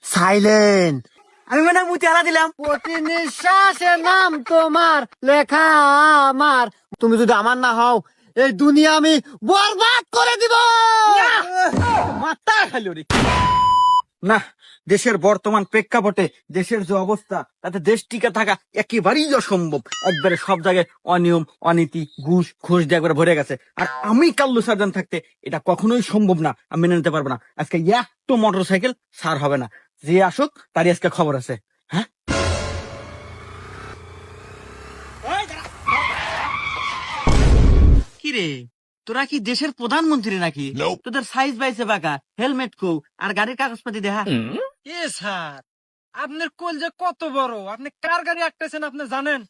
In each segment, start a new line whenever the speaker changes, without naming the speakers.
Silent.
আমি মানে মুতি হারা দিলাম।
প্রতি নিঃশ্বাসে নাম তোমার লেখা আমার। তুমি যদি আমার না হও এই দুনিয়া আমি বরবাদ করে দিব।
মাথা খালি ওরে। না, দেশের বর্তমান প্রেক্ষাপটে দেশের যে অবস্থা তাতে দেশ টিকে থাকা একেবারেই অসম্ভব। একবারে সব জায়গায় অনিয়ম অনীতি ঘুষ দিয়ে একবারে ভরে গেছে। আর আমি কাল্লু সার্জন থাকতে এটা কখনোই সম্ভব না, আমি মেনে নিতে পারবো না। আজকে একটা মোটর সাইকেল সার হবে না, যে আসুক তারই আজকে খবর আছে। হ্যাঁ, কিরে তোরা কি দেশের প্রধানমন্ত্রী নাকি? তোদের সাইজ বাইছে বাঁকা, হেলমেট কো আর গাড়ির কাগজপাতি দেখা।
এ স্যার, আপনার কোল যে কত বড়, আপনি কার গাড়ি আঁকতেছেন আপনি জানেন?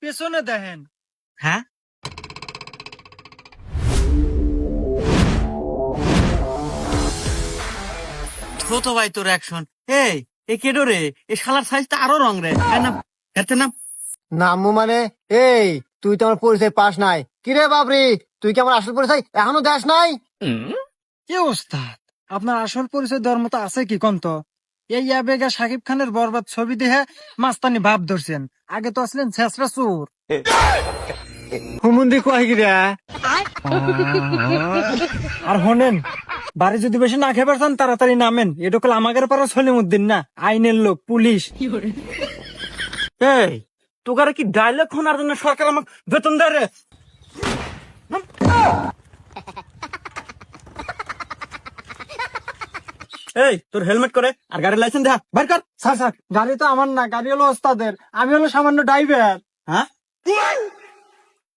পেছনে দেখেন।
হ্যাঁ, তো ভাই তোর অ্যাকশন। এই কেডো রে, এই শালার সাইজটা আরো রং রে। নাম এতে নাম।
নামু মানে এই তুই তো আমার পরিচয় পাস নাই। কিরে বাবরি, তুই কি আমার আসল পরিচয় এখনো দেশ নাই?
কে ওস্তাদ, আপনার আসল পরিচয় দেওয়ার মতো আছে কি কন্ত? এই আবেগা সাকিব খানের বরবাদ ছবি দেখে মাস্তানি ভাব ধরছেন, আগে তো আসলেন ছেসরা চোর।
হুমুন্দি কয় গিরা।
আর হনেন, বাড়ি যদি বেশি না খেয়ে পারছেন তাড়াতাড়ি নামেন। এটা কল আমাদের পাড়া সলিমুদ্দিন না, আইনের লোক, পুলিশ।
এই তোকারে কি ডায়লগ শোনার জন্য সরকার আমাকে বেতন দেয় রে? এই তোর হেলমেট করে আর গাড়ির লাইসেন্স দেখা বাইর কর।
স্যার স্যার, গাড়ি তো আমার না, গাড়ি হলো ওস্তাদের, আমি হলো সামান্য ড্রাইভার।
হ্যাঁ,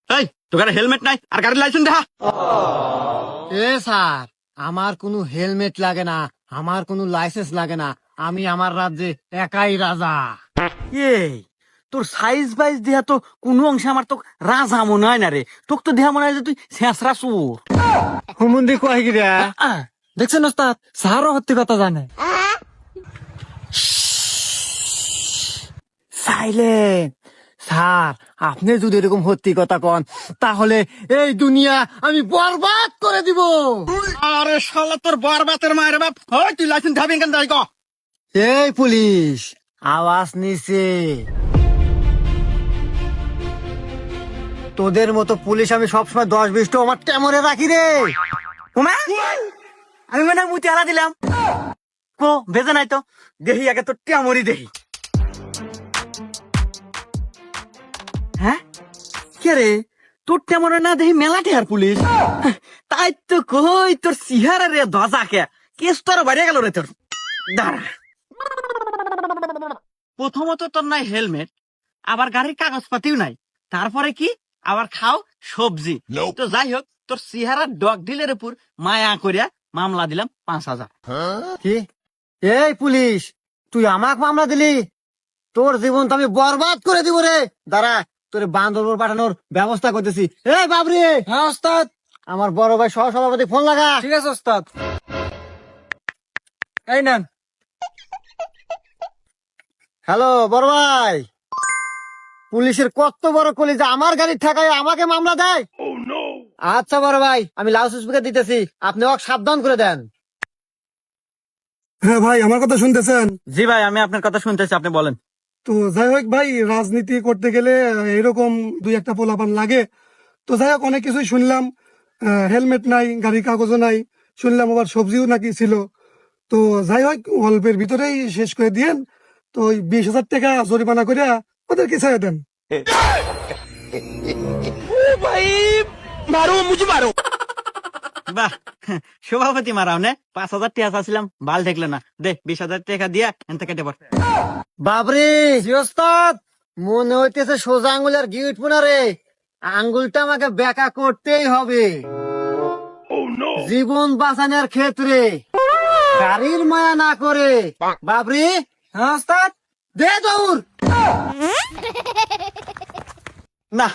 এই তোকারে হেলমেট নাই আর গাড়ির লাইসেন্স দেখা।
এ স্যার, আমার কোনো হেলমেট লাগে না, আমার কোনো লাইসেন্স লাগে না, আমি আমার রাজ্যে একাই রাজা।
এই তোর সাইজ বাইজ দেহা তো কোনো অংশে আমার তো রাজা মনে হয় না রে। তোকে তো দেহা মনে হয় যে তুই শেষরা চোর।
হুমুন্দি কয় গিরা।
দেখছেন ওস্তাদ, স্যারও সত্যি কথা জানে।
সাইলেন্ট। স্যার, আপনি যদি এরকম সত্যি কথা কন তাহলে এই দুনিয়া আমি বরবাদ করে দিব।
আরে শালা তোর বরবাতের মায়ের বাপ, হয় তুই লাইসেন্স ধাবি কেন যাই গো।
এই পুলিশ, আওয়াজ নিছে। তোদের মতো পুলিশ আমি সবসময় 10-20টা আমার টেমরে রাখি রে।
ওমা, আমি মানে মুতি হারা দিলাম। কো ভেজে নাই তো, দেহি আগে তোর টিয়ামরি দেহি। হ্যাঁ, কে রে তোর টেমরে না দেহি মেলাটে আর পুলিশ। তাই তো কই তোর সিহারা রে ধজাকে কেস তোর বাইরে গেল রে তোর। দাঁড়া, প্রথমত তোর নাই হেলমেট, আবার গাড়ির কাগজপাতিও নাই, তারপরে কি আবার খাও সবজি। তো যাই হোক, তোর সিহারার ডগ ডিলের উপর মায়া করিয়া মামলা দিলাম 5,000।
কি? এই পুলিশ, তুই আমাকে মামলা দিলি? তোর জীবন তো আমি বরবাদ করে দিব রে। দাঁড়া, তোর বান্দরবন পাঠানোর ব্যবস্থা করতেছি। এই বাবরি,
হ্যাঁ ওস্তাদ।
আমার বড় ভাই সহ সভাপতি ফোন লাগা।
ঠিক আছে ওস্তাদ, এই নেন।
হ্যালো বড় ভাই, পুলিশের কত বড় কলিজা আমার গাড়ি ঠেকায় আমাকে মামলা দেয়। আচ্ছা বড় ভাই, আমি লাউড স্পিকার দিতেছি, আপনি ওকে সাবধান করে দেন।
হ্যাঁ ভাই, আমার কথা শুনতেছেন?
জি ভাই, আমি আপনার কথা শুনতেছি, আপনি বলেন।
তো যাই হোক ভাই, রাজনীতি করতে গেলে এরকম দুই একটা পোলাপান লাগে। তো যাই হোক, অনেক কিছুই শুনলাম। হেলমেট নাই, গাড়ির কাগজও নাই, শুনলাম আবার সবজিও নাকি ছিল। তো যাই হোক, অল্পের ভিতরেই শেষ করে দিয়েন। তো ওই 20,000 টাকা জরিমানা করে ওদেরকে ছেড়ে দেন।
বাহ, সভাপতি মারাও নে, 5,000 টাকা চাচ্ছিলাম, ভাল ঠেকলে না। দে 20,000 টাকা দিয়া এনতে কেটে পড়।
বাবরে জি ওস্তাদ, মনে হইতেছে সোজা আঙ্গুল আর গিট পোনা রে। আঙ্গুলটা আমাকে বেকা করতেই হবে জীবন বাঁচানোর ক্ষেত্রে, গাড়ির মায়া না করে। বাবরি,
হ্যাঁ ওস্তাদ।
দে দৌড়।
না,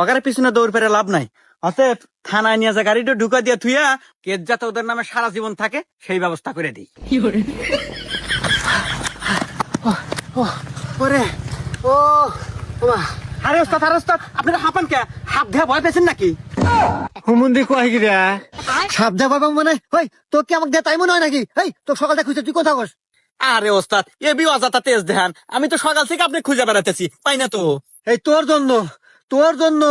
ওখানে পিছনে দৌড় পেরে লাভ নাই। অতএব থানায় নিয়ে যা গাড়িটা ঢুকা দিয়ে থুইয়া কেস যাতে ওদের নামে সারা জীবন থাকে সেই ব্যবস্থা করে দিই।
ওরে ও ওমা।
আরে ওস্তাদ, আপনারা হাঁপান কে? হাত ধেয়া ভয় পেয়েছেন নাকি?
হুমুন্দি কয় গিরা। সাবধান পাবো মানে ওই তো কি আমাকে দিয়ে তাই মনে হয় নাকি? এই তোর সকালটা খুঁজছে, তুই কোথাও বস।
আরে ওস্তাদ এবি অজাতা তেজ দেখান, আমি তো সকাল থেকে আপনি খুঁজে বেড়াতেছি, পাই না তো।
এই তোর জন্য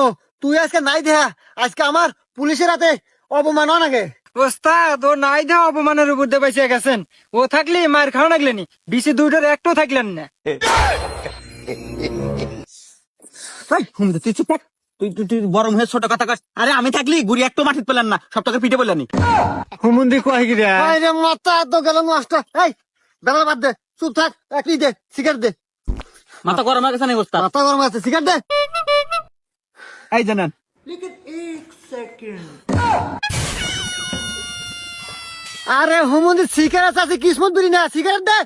তুই আজকে নাই দেয়া, আজকে আমার পুলিশের হাতে অপমান নাগে।
ওস্তাদ ও নাই দেওয়া অপমানের উপর দিয়ে বেঁচে গেছেন, ও থাকলে মায়ের খাওয়া লাগলেনি, বিসি দুইটার একটাও থাকলেন না।
এই, হুমদে, তুই চুপ থাক। তুই গরম হয়ে ছোট কথা কস। আরে আমি থাকলি গুড়ি একটু মাটিত পেলেন না, সব টাকা পিঠে বললেনি।
হুমুন্দি কয় গিরা
আরে মাথা তো গেল নষ্ট। এই বেলা বাদ দে, চুপ থাক, একই দে, সিগারেট দে।
মাথা গরম হয়ে গেছে না ওস্তাদ?
মাথা গরম আছে, সিগারেট দে।
এই জানেন,
আরে হুমুন্দি সিগারেট আছে, কিসমত বিড়ি না, সিগারেট দে।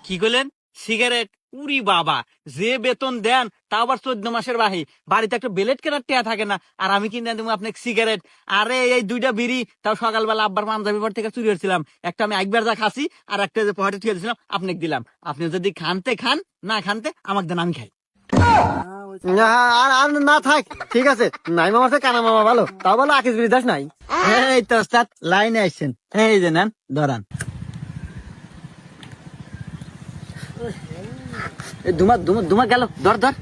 কি করলেন? সিগারেট? উরি বাবা, যে বেতন দেন তা আবার 14 মাসের বাহি, বাড়িতে একটা বেলেট কেনার টেয়া থাকে না, আর আমি কিনে দেবো আপনাকে সিগারেট? আরে এই দুইটা বিড়ি তাও সকালবেলা আব্বার পাঞ্জাবি পর থেকে চুরি হয়েছিলাম, একটা আমি একবার যা খাসি আর একটা যে পকেটে থুয়ে দিয়েছিলাম আপনাকে দিলাম। আপনি যদি খানতে খান, না খানতে আমাকে দেন, আমি খাই।
আর আর না থাক, ঠিক আছে। নাই মামা আছে, কানা মামা ভালো, তাও ভালো আকিস বিড়ি দাস নাই।
এই তো ওস্তাদ লাইনে আসছেন, এই যে নেন ধরান। ধুমা গেল, ধর ধর।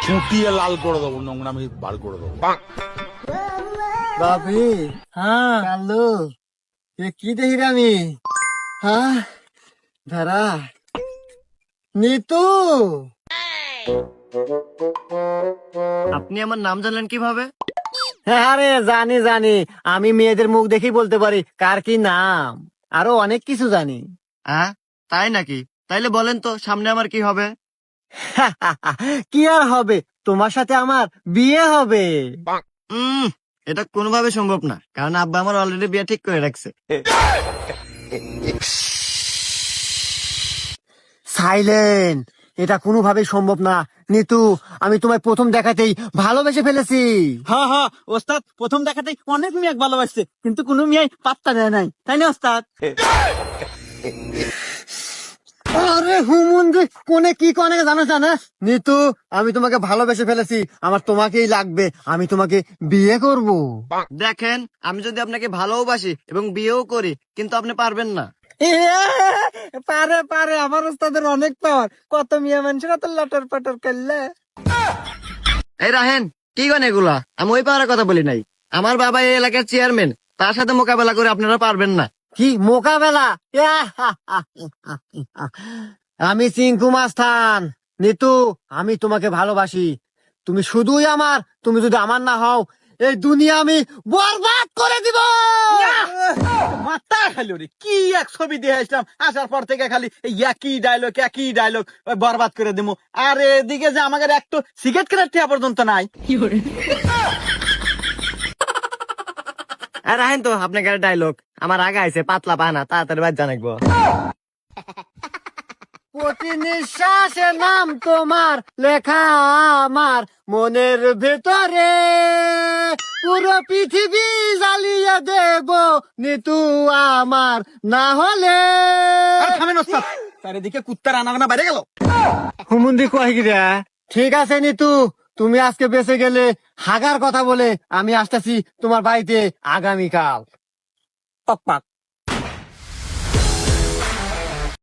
ফুটিয়ে লাল করে দেবো, নোংরামি বার করে দেবো।
বাবি,
হ্যাঁ
কালু, এ কি দেখি রে আমি? হ্যাঁ, ধারা নিতু,
আপনি আমার নাম জানলেন কিভাবে?
আরে জানি, আমি মেয়েদের মুখ দেখেই বলতে পারি কার কি নাম, আরো অনেক কিছু জানি।
হ্যাঁ তাই নাকি? তাইলে বলেন তো সামনে আমার কি হবে?
কি আর হবে, তোমার সাথে আমার বিয়ে হবে।
এটা কোনোভাবে সম্ভব না, কারণ আব্বা আমার অলরেডি বিয়ে ঠিক করে রাখছে।
সাইলেন্ট, এটা কোনোভাবেই সম্ভব না। নিতু, আমি তোমায় প্রথম দেখাতেই ভালোবেসে ফেলেছি।
হ্যাঁ হ্যাঁ ওস্তাদ, প্রথম দেখাতেই অনেক মেয়ে ভালোবাসছে, কিন্তু কোনো মেয়ে পাত্তা দেয় নাই, তাই না ওস্তাদ?
আরে হুমুন্দি কোনে কি কনে জানো জানা? নিতু, আমি তোমাকে ভালোবেসে ফেলেছি, আমার তোমাকেই লাগবে, আমি তোমাকে বিয়ে করব।
দেখেন, আমি যদি আপনাকে ভালোবাসি এবং বিয়েও করি, কিন্তু আপনি পারবেন না। পারে, আমার ওস্তাদের অনেক পাওয়ার, কত মেয়ে মানুষেরা তো লটর পটর করলে। এই রাহেন, কি গান এগুলা? আমি ওই পাওয়ার কথা বলি নাই। আমার বাবা এই এলাকার চেয়ারম্যান, তার সাথে মোকাবেলা করে আপনারা পারবেন না।
কি মোকাবেলা? আমি চিঙ্কু মাস্তান। নিতু, আমি তোমাকে ভালোবাসি, তুমি শুধুই আমার, তুমি যদি আমার না হও এই দুনিয়া আমি বরবাদ করে দিব।
মাথা খালি রে, কি এক ছবি দিয়ে আসলাম, আসার পর থেকে খালি এই একই ডায়লগ, বরবাদ করে দেবো। আর এদিকে যে আমাদের একটু সিগারেট কেনার টিয়া পর্যন্ত নাই।
আর রাহেন তো, আপনাকে ডায়লগ আমার আগে আছে, পাতলা পানা, তাড়াতাড়ি বাদ জানাকবো।
প্রতি নিঃশ্বাসে নাম তোমার লেখা আমার মনের ভেতরে, পুরো পৃথিবী জ্বালিয়ে দেব নিতু আমার না হলে।
আর থামেন ওস্তাদ, চারিদিকে কুত্তার আনাগোনা বেড়ে গেল।
হুমুন্দি কয় গিরা? ঠিক আছে নিতু, তুমি আজকে বেঁচে গেলে হাগার কথা বলে আমি আসতেছি তোমার বাড়িতে আগামীকাল।
পাক পাক।